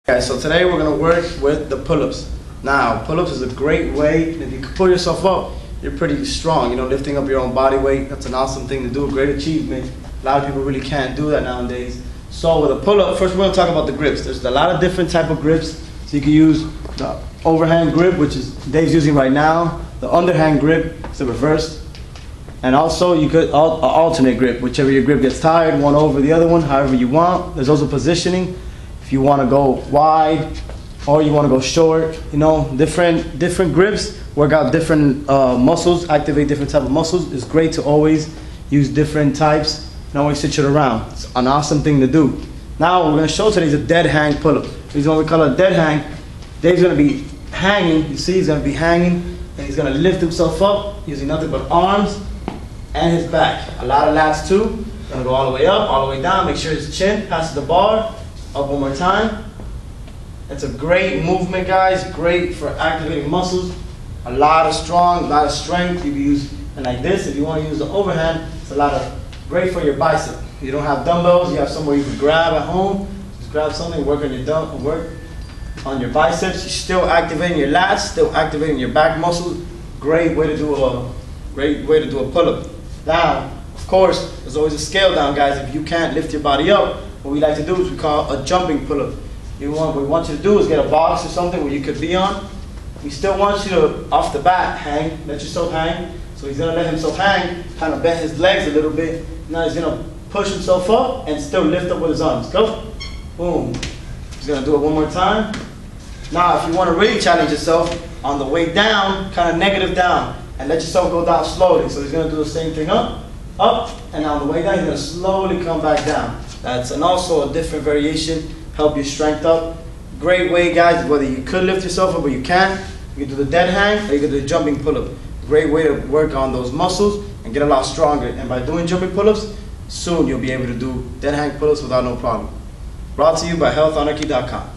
Guys, so today we're going to work with the pull-ups. Now, pull-ups is a great way, and if you can pull yourself up, you're pretty strong. You know, lifting up your own body weight, that's an awesome thing to do, a great achievement. A lot of people really can't do that nowadays. So with a pull-up, first we're going to talk about the grips. There's a lot of different type of grips. So you can use the overhand grip, which is Dave's using right now. The underhand grip is the reverse. And also you could alternate grip, whichever your grip gets tired, one over the other one, however you want. There's also positioning. If you want to go wide or you want to go short, you know, different grips work out different muscles, activate different type of muscles. It's great to always use different types and always switch it around. It's an awesome thing to do. Now what we're going to show today is a dead hang pull-up. This is what we call a dead hang. Dave's going to be hanging. You see, he's going to be hanging and he's going to lift himself up using nothing but arms and his back. A lot of lats too. Going to go all the way up, all the way down. Make sure his chin passes the bar. Up one more time. It's a great movement, guys. Great for activating muscles. A lot of strength. You can use it like this. If you want to use the overhand, it's great for your bicep. You don't have dumbbells. You have somewhere you can grab at home. Just grab something, work on your biceps. You're still activating your lats, still activating your back muscles. Great way to do a pull-up. Now, of course, there's always a scale down, guys. If you can't lift your body up, what we like to do is we call a jumping pull-up. What we want you to do is get a box or something where you could be on. We still want you to, off the bat, hang, let yourself hang. So he's going to let himself hang, kind of bend his legs a little bit. Now he's going to push himself up and still lift up with his arms. Go. Boom. He's going to do it one more time. Now if you want to really challenge yourself, on the way down, kind of negative down, and let yourself go down slowly. So he's going to do the same thing up, and on the way down, he's going to slowly come back down. That's also a different variation, help your strength up. Great way, guys, whether you could lift yourself up or you can't. You can do the dead hang or you can do the jumping pull-up. Great way to work on those muscles and get a lot stronger. And by doing jumping pull-ups, soon you'll be able to do dead hang pull-ups without no problem. Brought to you by healthanarchy.com.